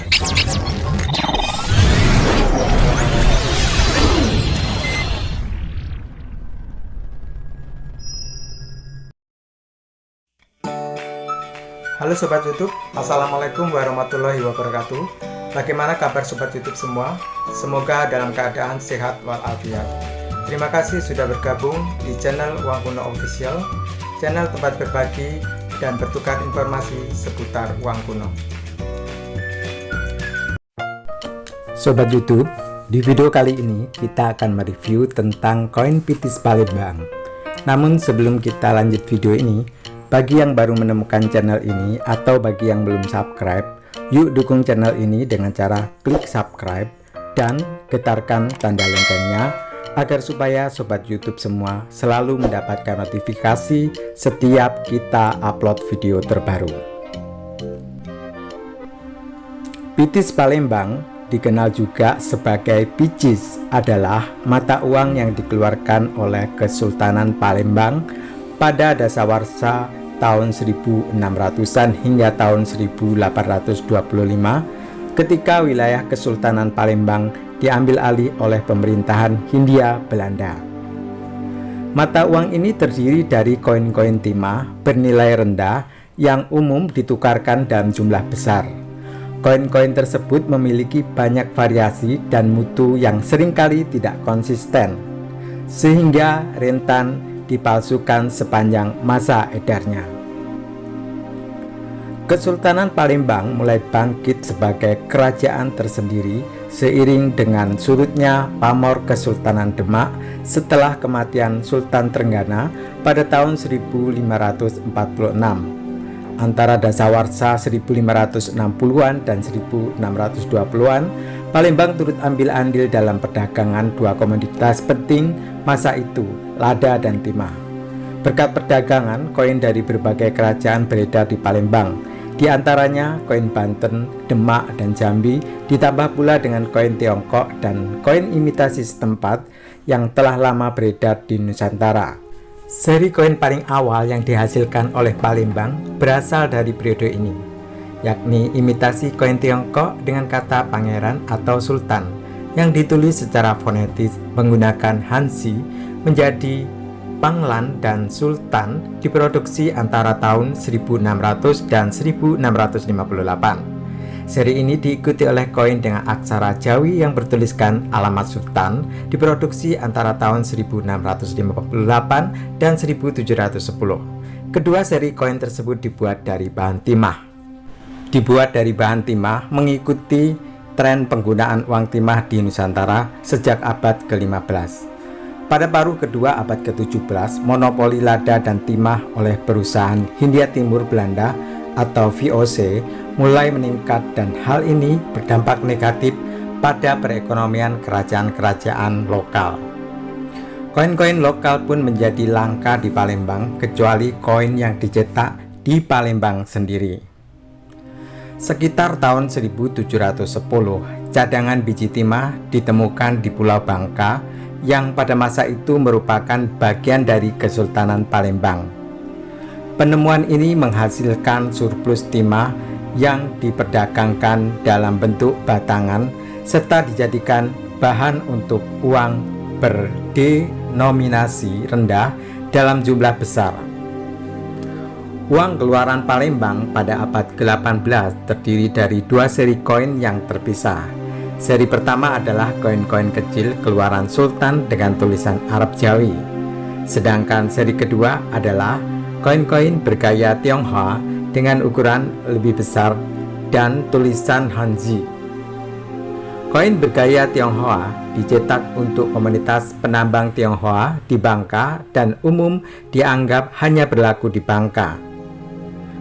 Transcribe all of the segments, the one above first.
Halo Sobat YouTube, Assalamualaikum warahmatullahi wabarakatuh. Bagaimana kabar Sobat YouTube semua? Semoga dalam keadaan sehat walafiat. Terima kasih sudah bergabung di channel Uang Kuno Official, channel tempat berbagi dan bertukar informasi seputar uang kuno. Sobat YouTube, di video kali ini kita akan mereview tentang koin Pitis Palembang. Namun sebelum kita lanjut video ini, bagi yang baru menemukan channel ini atau bagi yang belum subscribe, yuk dukung channel ini dengan cara klik subscribe dan getarkan tanda loncengnya agar supaya Sobat YouTube semua selalu mendapatkan notifikasi setiap kita upload video terbaru. Pitis Palembang, dikenal juga sebagai Picis, adalah mata uang yang dikeluarkan oleh Kesultanan Palembang pada dasawarsa tahun 1600-an hingga tahun 1825 ketika wilayah Kesultanan Palembang diambil alih oleh pemerintahan Hindia Belanda. Mata uang ini terdiri dari koin-koin timah bernilai rendah yang umum ditukarkan dalam jumlah besar. Koin-koin tersebut memiliki banyak variasi dan mutu yang seringkali tidak konsisten, sehingga rentan dipalsukan sepanjang masa edarnya. Kesultanan Palembang mulai bangkit sebagai kerajaan tersendiri seiring dengan surutnya pamor Kesultanan Demak setelah kematian Sultan Trenggana pada tahun 1546. Antara dasawarsa 1560-an dan 1620-an, Palembang turut ambil andil dalam perdagangan dua komoditas penting masa itu, lada dan timah. Berkat perdagangan, koin dari berbagai kerajaan beredar di Palembang, di antaranya koin Banten, Demak, dan Jambi, ditambah pula dengan koin Tiongkok dan koin imitasi setempat yang telah lama beredar di Nusantara. Seri koin paling awal yang dihasilkan oleh Palembang berasal dari periode ini, yakni imitasi koin Tiongkok dengan kata pangeran atau sultan yang ditulis secara fonetis menggunakan Hanzi menjadi Panglan dan Sultan, diproduksi antara tahun 1600 dan 1658. Seri ini diikuti oleh koin dengan aksara Jawi yang bertuliskan alamat Sultan, diproduksi antara tahun 1658 dan 1710. Kedua seri koin tersebut dibuat dari bahan timah. Dibuat dari bahan timah mengikuti tren penggunaan uang timah di Nusantara sejak abad ke-15. Pada paruh kedua abad ke-17, monopoli lada dan timah oleh perusahaan Hindia Timur Belanda atau VOC mulai meningkat dan hal ini berdampak negatif pada perekonomian kerajaan-kerajaan lokal. Koin-koin lokal pun menjadi langka di Palembang kecuali koin yang dicetak di Palembang sendiri. Sekitar tahun 1710, cadangan biji timah ditemukan di Pulau Bangka yang pada masa itu merupakan bagian dari Kesultanan Palembang. Penemuan ini menghasilkan surplus timah yang diperdagangkan dalam bentuk batangan serta dijadikan bahan untuk uang berdenominasi rendah dalam jumlah besar. Uang keluaran Palembang pada abad ke-18 terdiri dari dua seri koin yang terpisah. Seri pertama adalah koin-koin kecil keluaran Sultan dengan tulisan Arab Jawi. Sedangkan seri kedua adalah koin-koin bergaya Tionghoa dengan ukuran lebih besar dan tulisan Hanzi. Koin bergaya Tionghoa dicetak untuk komunitas penambang Tionghoa di Bangka dan umum dianggap hanya berlaku di Bangka.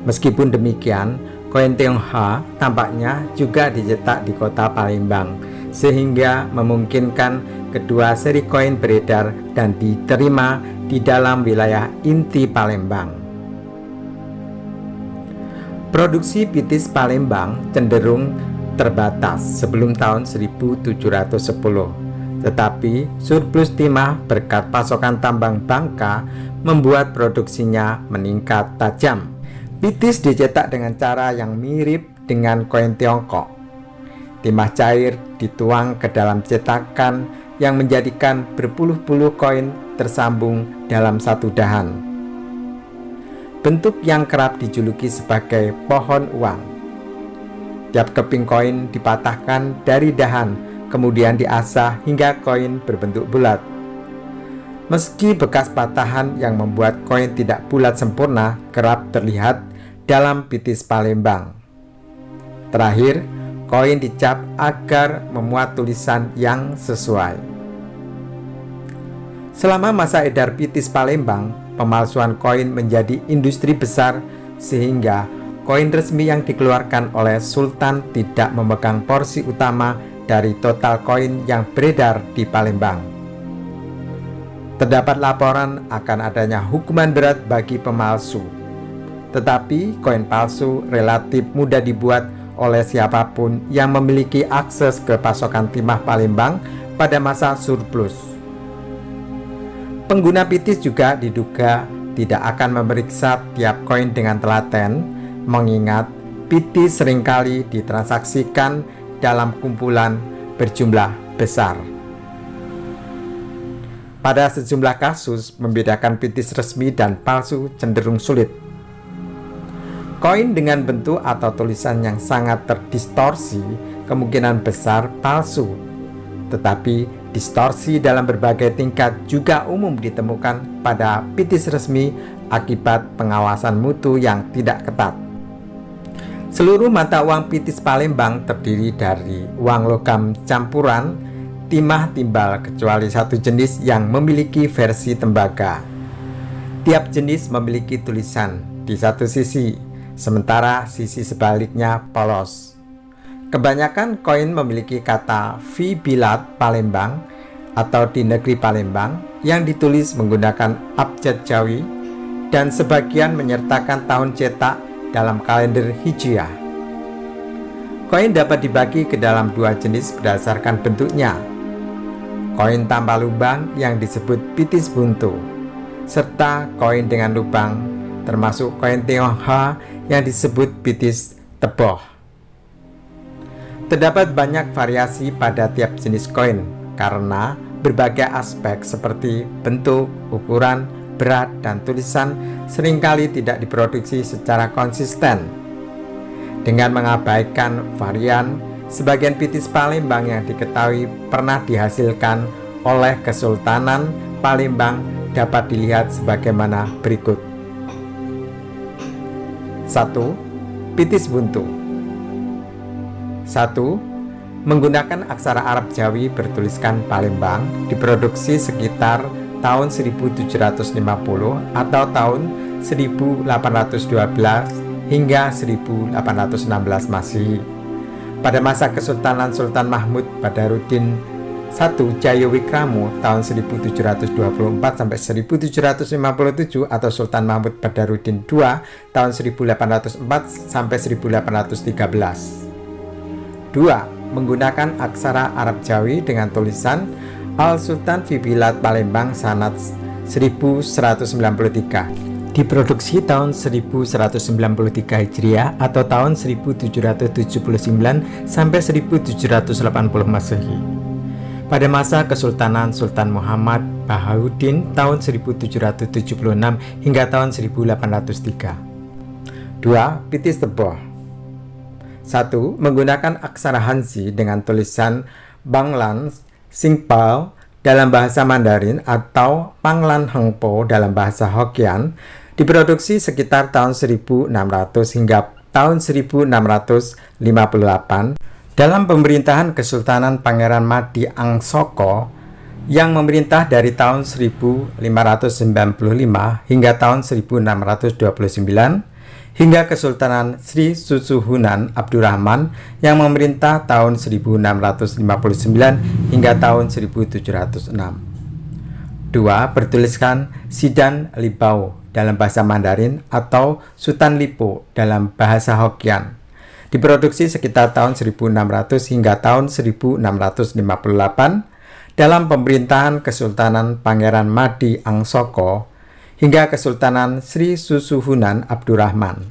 Meskipun demikian, koin Tionghoa tampaknya juga dicetak di kota Palembang, sehingga memungkinkan kedua seri koin beredar dan diterima di dalam wilayah inti Palembang. Produksi Pitis Palembang cenderung terbatas sebelum tahun 1710, tetapi surplus timah berkat pasokan tambang Bangka membuat produksinya meningkat tajam. Pitis dicetak dengan cara yang mirip dengan koin Tiongkok. Timah cair dituang ke dalam cetakan yang menjadikan berpuluh-puluh koin tersambung dalam satu dahan. Bentuk yang kerap dijuluki sebagai pohon uang. Tiap keping koin dipatahkan dari dahan, kemudian diasah hingga koin berbentuk bulat. Meski bekas patahan yang membuat koin tidak bulat sempurna kerap terlihat dalam pitis Palembang. Terakhir, koin dicap agar memuat tulisan yang sesuai. Selama masa edar pitis Palembang, pemalsuan koin menjadi industri besar sehingga koin resmi yang dikeluarkan oleh Sultan tidak memegang porsi utama dari total koin yang beredar di Palembang. Terdapat laporan akan adanya hukuman berat bagi pemalsu. Tetapi koin palsu relatif mudah dibuat oleh siapapun yang memiliki akses ke pasokan timah Palembang pada masa surplus. Pengguna pitis juga diduga tidak akan memeriksa tiap koin dengan telaten, mengingat pitis seringkali ditransaksikan dalam kumpulan berjumlah besar. Pada sejumlah kasus, membedakan pitis resmi dan palsu cenderung sulit. Koin dengan bentuk atau tulisan yang sangat terdistorsi kemungkinan besar palsu. Tetapi distorsi dalam berbagai tingkat juga umum ditemukan pada pitis resmi akibat pengawasan mutu yang tidak ketat. Seluruh mata uang pitis Palembang terdiri dari uang logam campuran, timah timbal kecuali satu jenis yang memiliki versi tembaga. Tiap jenis memiliki tulisan di satu sisi, sementara sisi sebaliknya polos. Kebanyakan koin memiliki kata Fi Bilad Palembang atau di negeri Palembang yang ditulis menggunakan abjad Jawi dan sebagian menyertakan tahun cetak dalam kalender Hijriah. Koin dapat dibagi ke dalam dua jenis berdasarkan bentuknya. Koin tanpa lubang yang disebut pitis buntu, serta koin dengan lubang termasuk koin Tionghoa yang disebut pitis teboh. Terdapat banyak variasi pada tiap jenis koin karena berbagai aspek seperti bentuk, ukuran, berat, dan tulisan seringkali tidak diproduksi secara konsisten. Dengan mengabaikan varian, sebagian pitis Palembang yang diketahui pernah dihasilkan oleh Kesultanan Palembang dapat dilihat sebagaimana berikut. 1. Pitis buntu. 1. Menggunakan aksara Arab Jawi bertuliskan Palembang, diproduksi sekitar tahun 1750 atau tahun 1812 hingga 1816 Masehi. Pada masa Kesultanan Sultan Mahmud Badarudin I Jayawikramo tahun 1724 sampai 1757 atau Sultan Mahmud Badarudin II tahun 1804 sampai 1813. 2. Menggunakan aksara Arab Jawi dengan tulisan Al-Sultan fi Bilad Palembang sanad 1193. Diproduksi tahun 1193 Hijriah atau tahun 1779 sampai 1780 Masehi. Pada masa Kesultanan Sultan Muhammad Bahaudin tahun 1776 hingga tahun 1803. 2. Pitis teboh. 1. Menggunakan aksara Hanzi dengan tulisan Banglan Singpal dalam bahasa Mandarin atau Panglan Hengpo dalam bahasa Hokkien, diproduksi sekitar tahun 1600 hingga tahun 1658 dalam pemerintahan Kesultanan Pangeran Madi Angsoko yang memerintah dari tahun 1595 hingga tahun 1629 hingga Kesultanan Sri Susuhunan Abdurrahman yang memerintah tahun 1659 hingga tahun 1706. 2. Bertuliskan Sidan Libau dalam bahasa Mandarin atau Sultan Lipo dalam bahasa Hokkien. Diproduksi sekitar tahun 1600 hingga tahun 1658 dalam pemerintahan Kesultanan Pangeran Madi Angsoko hingga Kesultanan Sri Susuhunan Abdurrahman.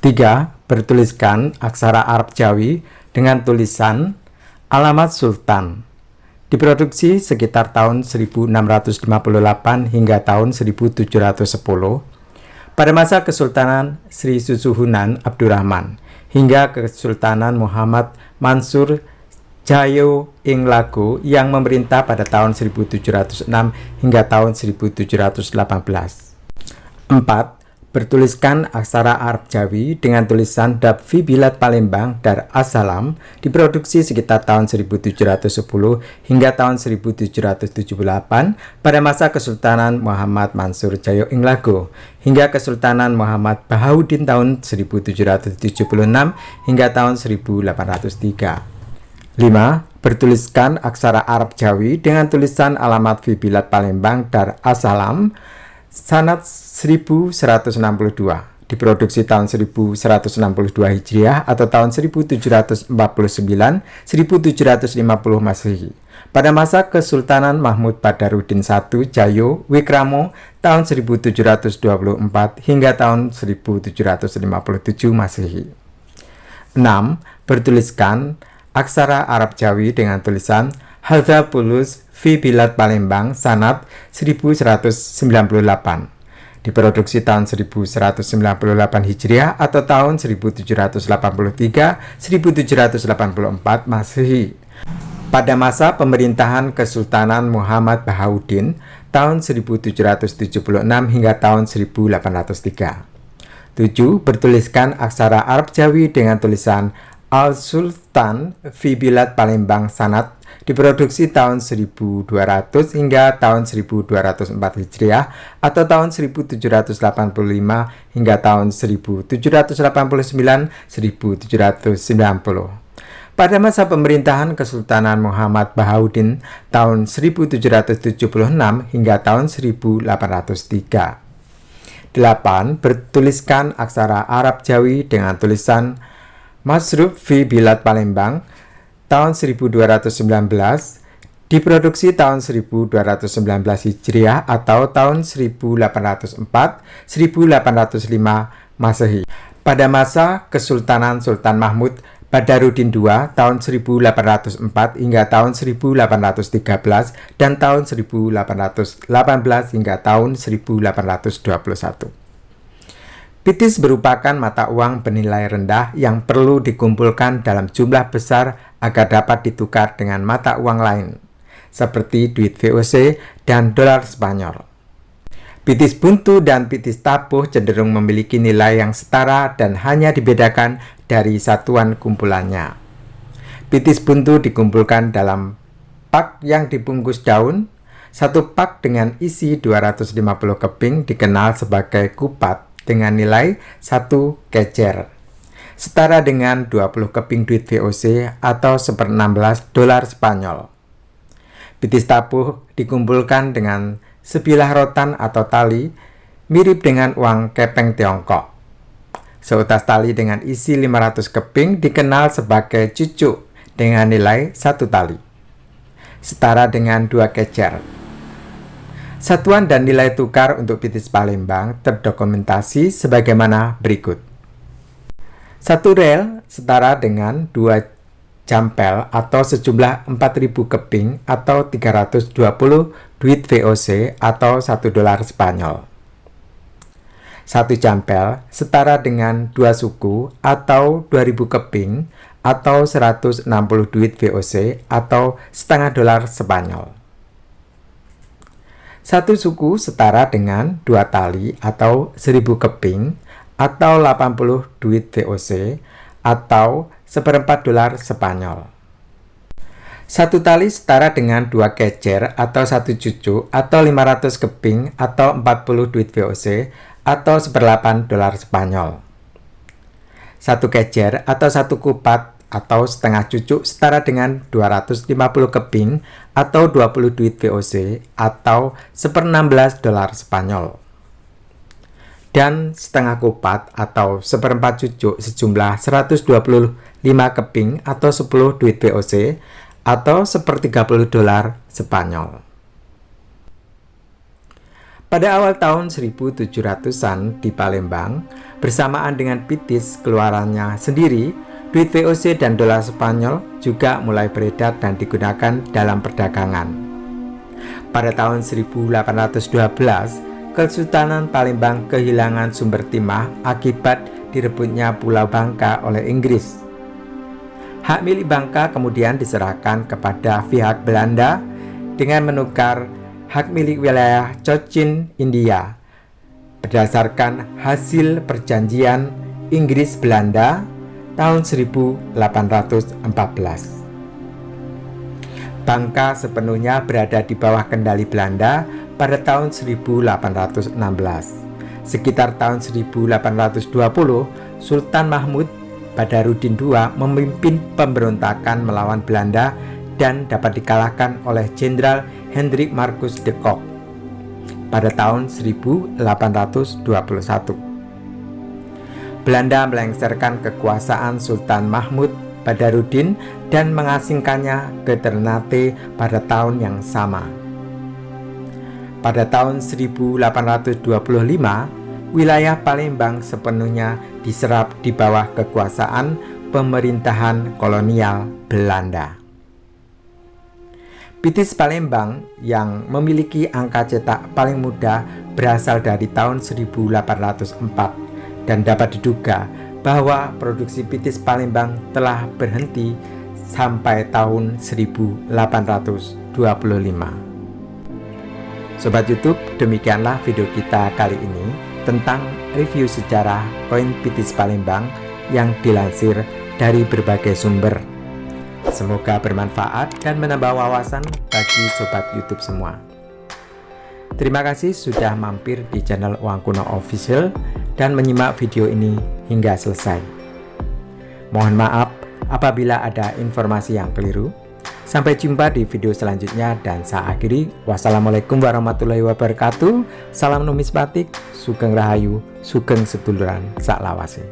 3. Bertuliskan aksara Arab Jawi dengan tulisan Alamat Sultan. Diproduksi sekitar tahun 1658 hingga tahun 1710 pada masa Kesultanan Sri Susuhunan Abdurrahman hingga Kesultanan Muhammad Mansur Jayo Inglago yang memerintah pada tahun 1706 hingga tahun 1718. 4. Bertuliskan aksara Arab Jawi dengan tulisan Dab fi Bilad Palembang Dar As-Salam, diproduksi sekitar tahun 1710 hingga tahun 1778 pada masa Kesultanan Muhammad Mansur Jayo Inglago hingga Kesultanan Muhammad Bahauddin tahun 1776 hingga tahun 1803. 5. Bertuliskan aksara Arab Jawi dengan tulisan Alamat fi Bilad Palembang Dar As-Salam sanad 1162, diproduksi tahun 1162 Hijriah atau tahun 1749 1750 Masehi pada masa Kesultanan Mahmud Badarudin I Jayo Wikramo tahun 1724 hingga tahun 1757 Masehi. 6. Bertuliskan aksara Arab Jawi dengan tulisan Hadza Bulus fi Bilad Palembang sanad 1198, diproduksi tahun 1198 Hijriah atau tahun 1783 1784 Masehi pada masa pemerintahan Kesultanan Muhammad Bahauddin tahun 1776 hingga tahun 1803. 7. Bertuliskan aksara Arab Jawi dengan tulisan Al-Sultan fi Bilad Palembang sanad, diproduksi tahun 1200 hingga tahun 1204 Hijriah atau tahun 1785 hingga tahun 1789 1790 pada masa pemerintahan Kesultanan Muhammad Bahauddin tahun 1776 hingga tahun 1803. 8. Bertuliskan aksara Arab Jawi dengan tulisan Masruf fi Bilad Palembang tahun 1219, diproduksi tahun 1219 Hijriah atau tahun 1804 1805 Masehi pada masa Kesultanan Sultan Mahmud Badarudin II tahun 1804 hingga tahun 1813 dan tahun 1818 hingga tahun 1821. Pitis merupakan mata uang bernilai rendah yang perlu dikumpulkan dalam jumlah besar agar dapat ditukar dengan mata uang lain, seperti duit VOC dan dolar Spanyol. Pitis buntu dan pitis tabuh cenderung memiliki nilai yang setara dan hanya dibedakan dari satuan kumpulannya. Pitis buntu dikumpulkan dalam pak yang dibungkus daun. Satu pak dengan isi 250 keping dikenal sebagai kupat dengan nilai 1 kecer, setara dengan 20 keping duit VOC atau 1/16 dolar Spanyol. Pitis tabuh dikumpulkan dengan sebilah rotan atau tali, mirip dengan uang kepeng Tiongkok. Seutas tali dengan isi 500 keping dikenal sebagai cucuk dengan nilai 1 tali, setara dengan 2 kecer. Satuan dan nilai tukar untuk pitis Palembang terdokumentasi sebagaimana berikut. 1 rel setara dengan 2 jampel atau sejumlah 4.000 keping atau 320 duit VOC atau 1 dolar Spanyol. 1 jampel setara dengan 2 suku atau 2.000 keping atau 160 duit VOC atau setengah dolar Spanyol. 1 suku setara dengan 2 tali atau 1.000 keping atau 80 duit VOC atau 1/4 dolar Spanyol. 1 tali setara dengan 2 kecer atau 1 cucuk atau 500 keping atau 40 duit VOC atau 1/8 dolar Spanyol. 1 kecer atau 1 kupat atau setengah cucuk setara dengan 250 keping atau 20 duit VOC atau 1/16 dolar Spanyol. Dan setengah kupat atau 1/4 cucuk sejumlah 125 keping atau 10 duit VOC atau 1/30 dolar Spanyol. Pada awal tahun 1700-an di Palembang, bersamaan dengan pitis keluarannya sendiri, Duit VOC dan dolar Spanyol juga mulai beredar dan digunakan dalam perdagangan. Pada tahun 1812, Kesultanan Palembang kehilangan sumber timah akibat direbutnya Pulau Bangka oleh Inggris. Hak milik Bangka kemudian diserahkan kepada pihak Belanda dengan menukar hak milik wilayah Cochin, India berdasarkan hasil perjanjian Inggris-Belanda tahun 1814. Bangka sepenuhnya berada di bawah kendali Belanda pada tahun 1816. Sekitar tahun 1820, Sultan Mahmud Badarudin II memimpin pemberontakan melawan Belanda dan dapat dikalahkan oleh Jenderal Hendrik Marcus de Kock pada tahun 1821. Belanda melengsarkan kekuasaan Sultan Mahmud Badarudin dan mengasingkannya ke Ternate pada tahun yang sama. Pada tahun 1825, wilayah Palembang sepenuhnya diserap di bawah kekuasaan pemerintahan kolonial Belanda. Pitis Palembang yang memiliki angka cetak paling muda berasal dari tahun 1804 dan dapat diduga bahwa produksi pitis Palembang telah berhenti sampai tahun 1825. Sobat YouTube, demikianlah video kita kali ini tentang review sejarah koin pitis Palembang yang dilansir dari berbagai sumber. Semoga bermanfaat dan menambah wawasan bagi sobat YouTube semua. Terima kasih sudah mampir di channel Uang Kuno Official dan menyimak video ini hingga selesai. Mohon maaf apabila ada informasi yang keliru. Sampai jumpa di video selanjutnya dan saya akhiri. Wassalamualaikum warahmatullahi wabarakatuh. Salam numismatik, sugeng rahayu, sugeng seduluran saklawase.